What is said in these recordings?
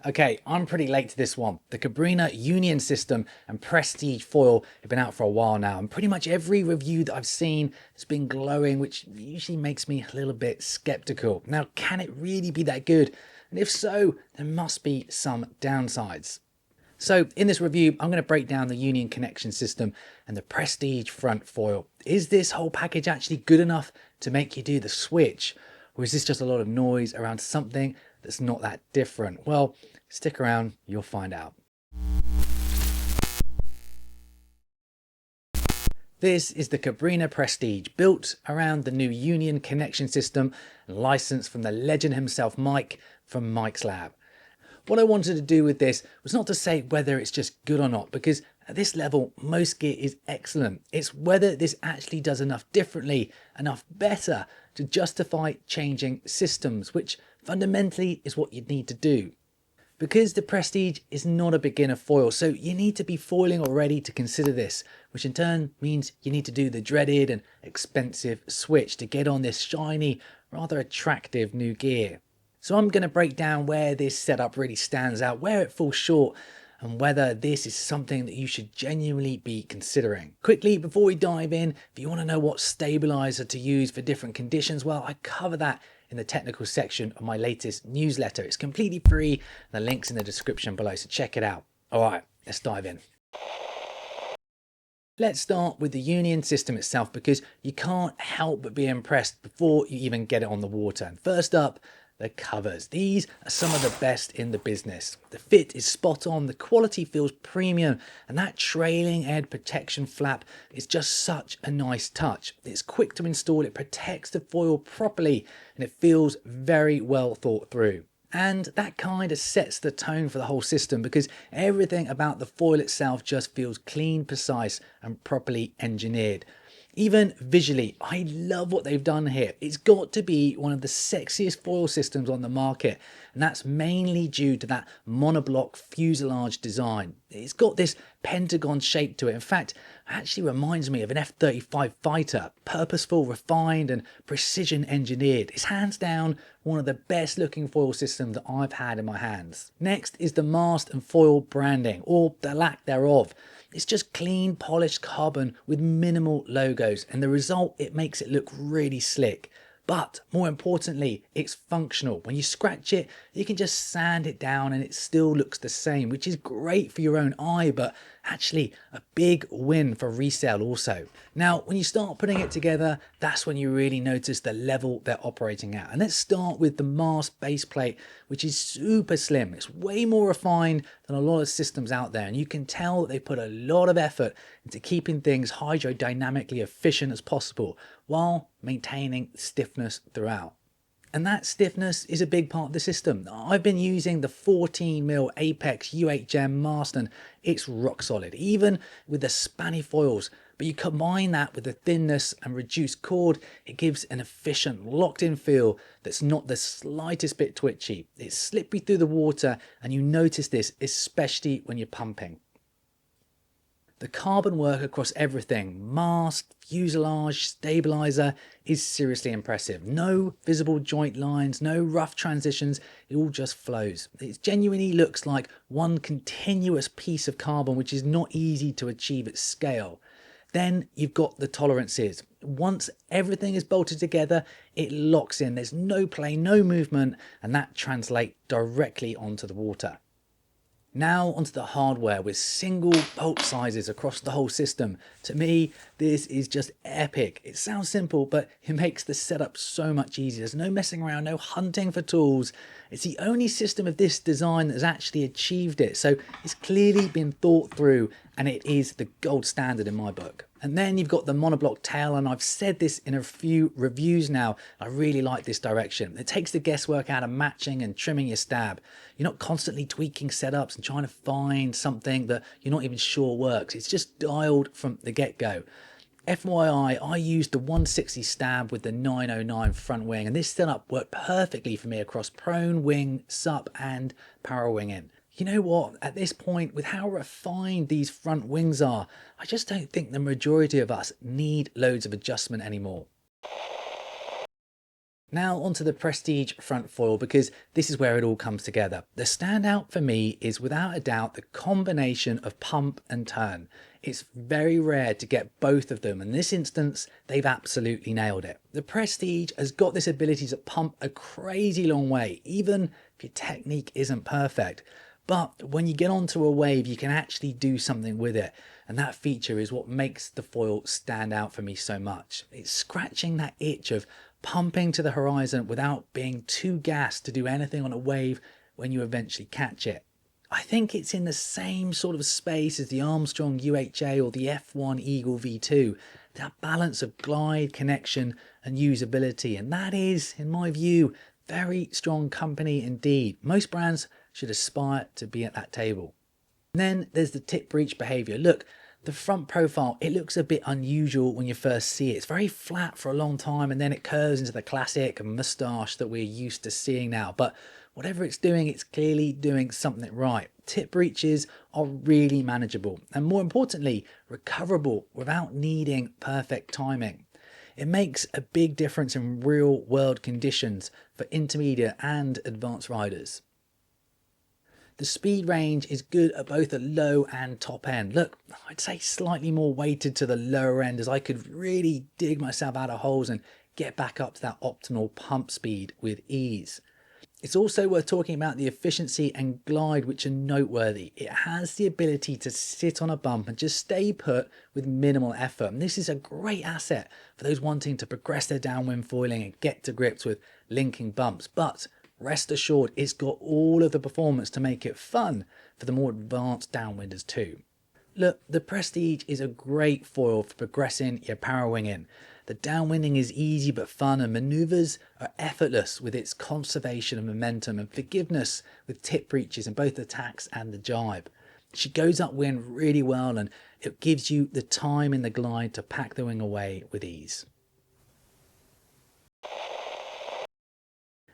Okay, I'm pretty late to this one. The Cabrinha Union system and Prestige foil have been out for a while now, and pretty much every review that I've seen has been glowing, which usually makes me a little bit skeptical. Now, can it really be that good? And if so, there must be some downsides. So in this review, I'm going to break down the Union connection system and the Prestige front foil. Is this whole package actually good enough to make you do the switch? Or is this just a lot of noise around something that's not that different? Well, stick around, you'll find out. This is the Cabrinha Prestige, built around the new Union connection system and licensed from the legend himself, Mike, from Mike's Lab. What I wanted to do with this was not to say whether it's just good or not, because at this level, most gear is excellent. It's whether this actually does enough differently, enough better to justify changing systems, which fundamentally is what you'd need to do. Because the Prestige is not a beginner foil, so you need to be foiling already to consider this, which in turn means you need to do the dreaded and expensive switch to get on this shiny, rather attractive new gear. So I'm going to break down where this setup really stands out, where it falls short, and whether this is something that you should genuinely be considering. Quickly, before we dive in, if you want to know what stabilizer to use for different conditions, well, I cover that in the technical section of my latest newsletter. It's completely free. The link's in the description below, so check it out. All right, let's dive in. Let's start with the Union system itself, because you can't help but be impressed before you even get it on the water. And first up, the covers. These are some of the best in the business. The fit is spot on, the quality feels premium, and that trailing edge protection flap is just such a nice touch. It's quick to install, it protects the foil properly, and it feels very well thought through. And that kind of sets the tone for the whole system, because everything about the foil itself just feels clean, precise, and properly engineered. Even visually, I love what they've done here. It's got to be one of the sexiest foil systems on the market, and that's mainly due to that monoblock fuselage design. It's got this pentagon shape to it. In fact, it actually reminds me of an F-35 fighter, purposeful, refined, and precision engineered. It's hands down one of the best looking foil systems that I've had in my hands. Next is the mast and foil branding, or the lack thereof. It's just clean, polished carbon with minimal logos, and the result, it makes it look really slick. But more importantly, it's functional. When you scratch it, you can just sand it down and it still looks the same, which is great for your own eye, but actually a big win for resale also. Now, when you start putting it together, that's when you really notice the level they're operating at. And let's start with the mast base plate, which is super slim. It's way more refined than a lot of systems out there. And you can tell that they put a lot of effort into keeping things hydrodynamically efficient as possible, while maintaining stiffness throughout. And that stiffness is a big part of the system. I've been using the 14mm Apex UHM mast, and it's rock solid, even with the spanny foils. But you combine that with the thinness and reduced cord, it gives an efficient, locked in feel that's not the slightest bit twitchy. It's slippery through the water, and you notice this especially when you're pumping. The carbon work across everything, mast, fuselage, stabilizer, is seriously impressive. No visible joint lines, no rough transitions, it all just flows. It genuinely looks like one continuous piece of carbon, which is not easy to achieve at scale. Then you've got the tolerances. Once everything is bolted together, it locks in. There's no play, no movement, and that translates directly onto the water. Now onto the hardware with single bolt sizes across the whole system. To me, this is just epic. It sounds simple, but it makes the setup so much easier. There's no messing around, no hunting for tools. It's the only system of this design that has actually achieved it. So it's clearly been thought through, and it is the gold standard in my book. And then you've got the monoblock tail, and I've said this in a few reviews now. I really like this direction. It takes the guesswork out of matching and trimming your stab. You're not constantly tweaking setups and trying to find something that you're not even sure works. It's just dialed from the get-go. FYI, I used the 160 stab with the 909 front wing, and this setup worked perfectly for me across prone, wing, sup, and power winging. You know what, at this point, with how refined these front wings are, I just don't think the majority of us need loads of adjustment anymore. Now onto the Prestige front foil, because this is where it all comes together. The standout for me is without a doubt the combination of pump and turn. It's very rare to get both of them. In this instance, they've absolutely nailed it. The Prestige has got this ability to pump a crazy long way, even if your technique isn't perfect. But when you get onto a wave, you can actually do something with it. And that feature is what makes the foil stand out for me so much. It's scratching that itch of pumping to the horizon without being too gassed to do anything on a wave when you eventually catch it. I think it's in the same sort of space as the Armstrong UHA or the F1 Eagle V2. That balance of glide, connection and usability. And that is, in my view, very strong company indeed. Most brands should aspire to be at that table. And then there's the tip breach behavior. Look, the front profile, it looks a bit unusual when you first see it. It's very flat for a long time and then it curves into the classic moustache that we're used to seeing now. But whatever it's doing, it's clearly doing something right. Tip breaches are really manageable and, more importantly, recoverable without needing perfect timing. It makes a big difference in real world conditions for intermediate and advanced riders. The speed range is good at both the low and top end. Look, I'd say slightly more weighted to the lower end, as I could really dig myself out of holes and get back up to that optimal pump speed with ease. It's also worth talking about the efficiency and glide, which are noteworthy. It has the ability to sit on a bump and just stay put with minimal effort. And this is a great asset for those wanting to progress their downwind foiling and get to grips with linking bumps. But rest assured, it's got all of the performance to make it fun for the more advanced downwinders too. Look, the Prestige is a great foil for progressing your power wing in. The downwinding is easy but fun, and maneuvers are effortless with its conservation of momentum and forgiveness with tip breaches in both the tacks and the jibe. She goes upwind really well and it gives you the time in the glide to pack the wing away with ease.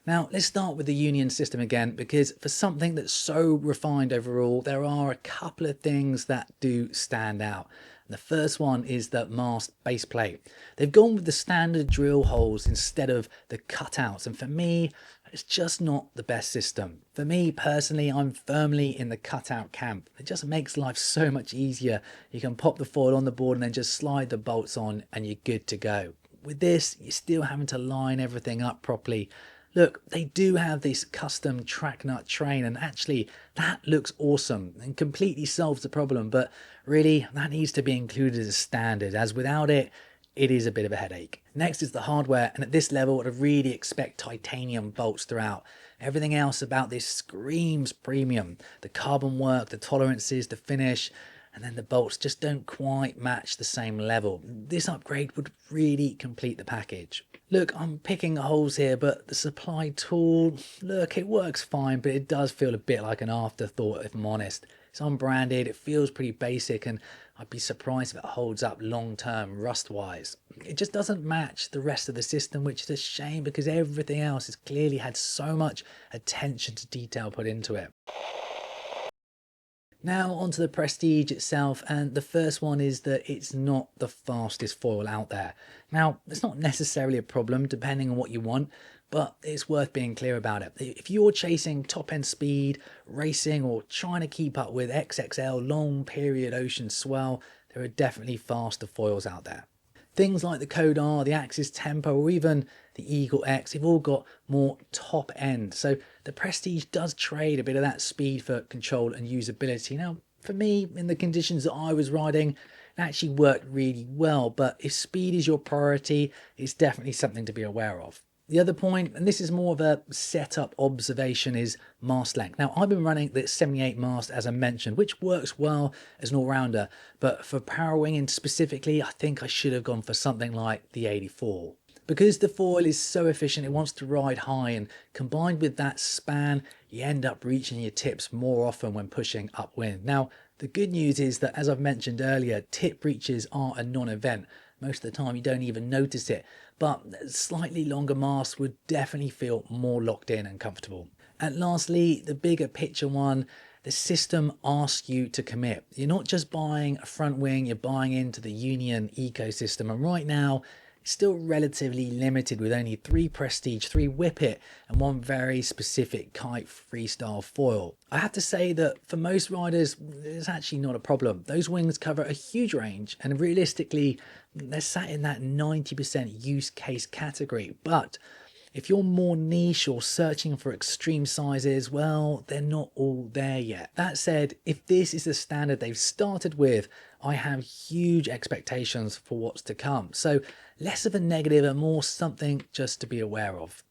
Now let's start with the Union system again, because for something that's so refined overall, there are a couple of things that do stand out. And the first one is the mast base plate. They've gone with the standard drill holes instead of the cutouts, and for me, it's just not the best system. For me personally, I'm firmly in the cutout camp. It just makes life so much easier. You can pop the foil on the board and then just slide the bolts on and you're good to go. With this, you're still having to line everything up properly. Look, they do have this custom track nut train, and actually that looks awesome and completely solves the problem, but really that needs to be included as standard, as without it, it is a bit of a headache. Next is the hardware, and at this level I'd really expect titanium bolts throughout. Everything else about this screams premium. The carbon work, the tolerances, the finish, and then the bolts just don't quite match the same level. This upgrade would really complete the package. Look, I'm picking holes here, but the supply tool, look, it works fine, but it does feel a bit like an afterthought if I'm honest. It's unbranded, it feels pretty basic, and I'd be surprised if it holds up long term rust wise. It just doesn't match the rest of the system, which is a shame because everything else has clearly had so much attention to detail put into it. Now onto the Prestige itself, and the first one is that it's not the fastest foil out there. Now, it's not necessarily a problem depending on what you want, but it's worth being clear about it. If you're chasing top end speed, racing, or trying to keep up with XXL long period ocean swell, there are definitely faster foils out there. Things like the Code R, the Axis Tempo, or even the Eagle X, they've all got more top end. So the Prestige does trade a bit of that speed for control and usability. Now, for me, in the conditions that I was riding, it actually worked really well. But if speed is your priority, it's definitely something to be aware of. The other point, and this is more of a setup observation, is mast length. Now, I've been running the 78 mast, as I mentioned, which works well as an all-rounder. But for power winging specifically, I think I should have gone for something like the 84. Because the foil is so efficient, it wants to ride high, and combined with that span, you end up reaching your tips more often when pushing upwind. Now, the good news is that, as I've mentioned earlier, tip breaches are a non-event. Most of the time you don't even notice it, but slightly longer masts would definitely feel more locked in and comfortable. And lastly, the bigger picture one, the system asks you to commit. You're not just buying a front wing, you're buying into the Union ecosystem, and right now it's still relatively limited with only 3 Prestige, 3 Whippet and 1 very specific Kite freestyle foil. I have to say that for most riders, it's actually not a problem. Those wings cover a huge range and realistically, they're sat in that 90% use case category. But if you're more niche or searching for extreme sizes, well, they're not all there yet. That said, if this is the standard they've started with, I have huge expectations for what's to come. So less of a negative and more something just to be aware of.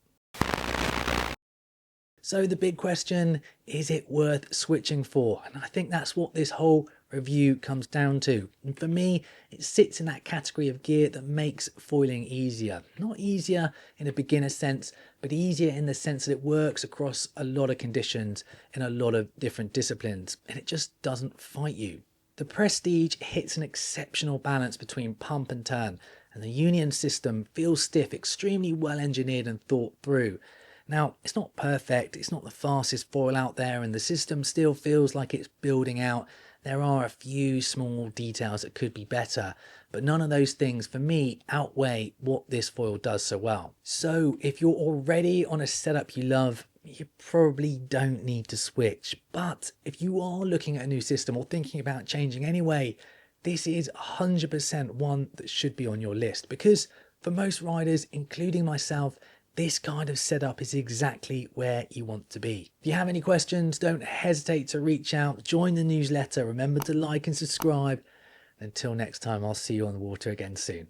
So the big question, is it worth switching for? And I think that's what this whole review comes down to. And for me, it sits in that category of gear that makes foiling easier. Not easier in a beginner sense, but easier in the sense that it works across a lot of conditions in a lot of different disciplines, and it just doesn't fight you. The Prestige hits an exceptional balance between pump and turn, and the Union system feels stiff, extremely well engineered and thought through. Now, it's not perfect, it's not the fastest foil out there, and the system still feels like it's building out. There are a few small details that could be better, but none of those things for me outweigh what this foil does so well. So if you're already on a setup you love, you probably don't need to switch. But if you are looking at a new system or thinking about changing anyway, this is 100% one that should be on your list, because for most riders, including myself, this kind of setup is exactly where you want to be. If you have any questions, don't hesitate to reach out, join the newsletter, remember to like and subscribe. Until next time, I'll see you on the water again soon.